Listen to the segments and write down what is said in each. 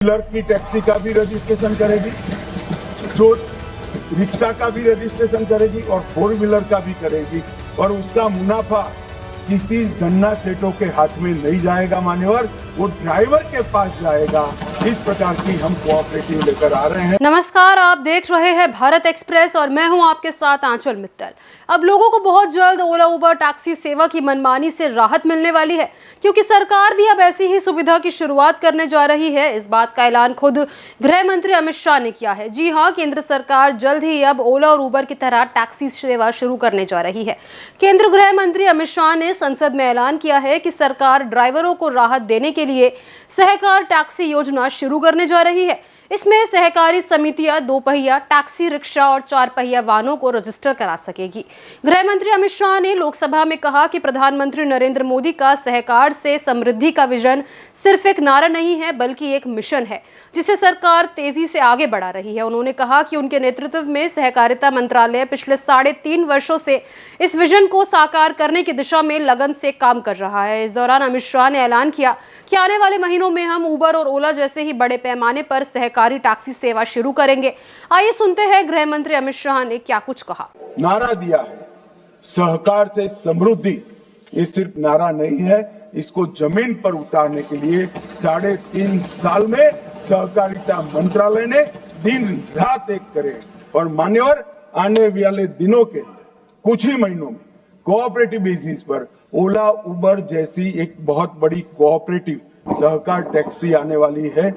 Wheeler की taxi का भी रजिस्ट्रेशन करेगी, जो रिक्शा का भी रजिस्ट्रेशन करेगी और 4 व्हीलर का भी करेगी और उसका मुनाफा किसी धन्ना सेठों के हाथ में नहीं जाएगा मान्यवर, वो ड्राइवर के पास जाएगा। इस प्रकार की हम कोऑपरेटिव लेकर आ रहे हैं। नमस्कार, आप देख रहे हैं भारत एक्सप्रेस और मैं हूं आपके साथ आंचल मित्तल। अब लोगों को बहुत जल्द ओला उबर टैक्सी सेवा की मनमानी से राहत मिलने वाली है, क्योंकि सरकार भी अब ऐसी ही सुविधा की शुरुआत करने जा रही है। इस बात का ऐलान खुद गृह मंत्री अमित शाह ने किया है। जी हां, केंद्र सरकार जल्द ही अब ओला और उबर की तरह टैक्सी सेवा शुरू करने जा रही है। केंद्र गृह मंत्री अमित शाह ने संसद में ऐलान किया है कि सरकार ड्राइवरों को राहत देने के लिए सहकार टैक्सी योजना शुरू करने जा रही है। इसमें सहकारी समितियां 2 पहिया टैक्सी, रिक्शा और 4 पहिया वाहनों को रजिस्टर करा सकेगी। गृह मंत्री अमित शाह ने लोकसभा में कहा कि प्रधानमंत्री नरेंद्र मोदी का सहकार से समृद्धि का विजन सिर्फ एक नारा नहीं है, बल्कि एक मिशन है जिसे सरकार तेजी से आगे बढ़ा रही है। उन्होंने कहा कि उनके नेतृत्व में सहकारिता मंत्रालय पिछले 3.5 वर्षों से इस विजन को साकार करने की दिशा में लगन से काम कर रहा है। इस दौरान अमित शाह ने ऐलान किया कि आने वाले महीनों में हम उबर और ओला जैसे ही बड़े पैमाने पर सहकारी टैक्सी सेवा शुरू करेंगे। आइए सुनते हैं गृह मंत्री अमित शाह ने क्या कुछ कहा। नारा दिया है सहकार से समृद्धि, ये सिर्फ नारा नहीं है, इसको जमीन पर उतारने के लिए 3.5 साल में सहकारिता मंत्रालय ने दिन रात एक करे और मान्यवर आने वाले दिनों के कुछ ही महीनों में कोऑपरेटिव बेसिस पर ओला उबर जैसी एक बहुत बड़ी कोऑपरेटिव सहकार टैक्सी आने वाली है,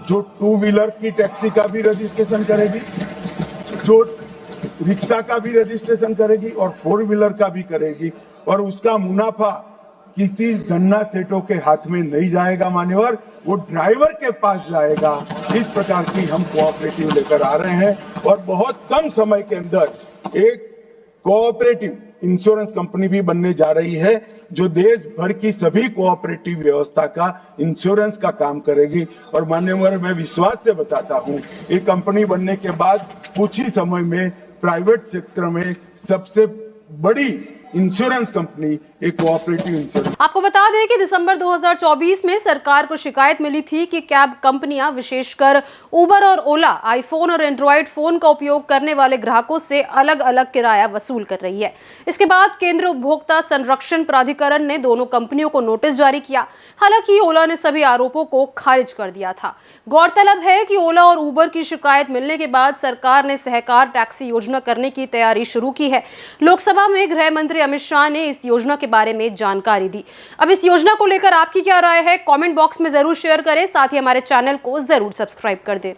जो 2 व्हीलर की टैक्सी का भी रजिस्ट्रेशन करेगी, जो रिक्शा का भी रजिस्ट्रेशन करेगी और 4 व्हीलर का भी करेगी और उसका मुनाफा किसी धन्ना सेठों के हाथ में नहीं जाएगा मान्यवर, वो ड्राइवर के पास जाएगा। इस प्रकार की हम कोऑपरेटिव लेकर आ रहे हैं और बहुत कम समय के अंदर एक कोऑपरेटिव इंश्योरेंस कंपनी भी बनने जा रही है, जो देश भर की सभी कोऑपरेटिव व्यवस्था का इंश्योरेंस का काम करेगी। और मान्यवर, मैं विश्वास से बताता हूं, ये कंपनी बनने के बाद कुछ ही समय में प्राइवेट सेक्टर में सबसे बड़ी इंश्योरेंस कंपनी एक कोऑपरेटिव इंश्योरेंस। आपको बता दें कि दिसंबर 2024 में सरकार को शिकायत मिली थी कि कैब कंपनियां, विशेषकर उबर और ओला, आईफोन और एंड्रॉयड फोन का उपयोग करने वाले ग्राहकों से अलग अलग किराया वसूल कर रही है। इसके बाद केंद्रीय उपभोक्ता संरक्षण प्राधिकरण ने दोनों कंपनियों को नोटिस जारी किया। हालांकि ओला ने सभी आरोपों को खारिज कर दिया था। गौरतलब है कि ओला और उबर की शिकायत मिलने के बाद सरकार ने सहकार टैक्सी योजना करने की तैयारी शुरू की है। लोकसभा में गृह मंत्री अमित शाह ने इस योजना के बारे में जानकारी दी। अब इस योजना को लेकर आपकी क्या राय है, कमेंट बॉक्स में जरूर शेयर करें। साथ ही हमारे चैनल को जरूर सब्सक्राइब कर दें।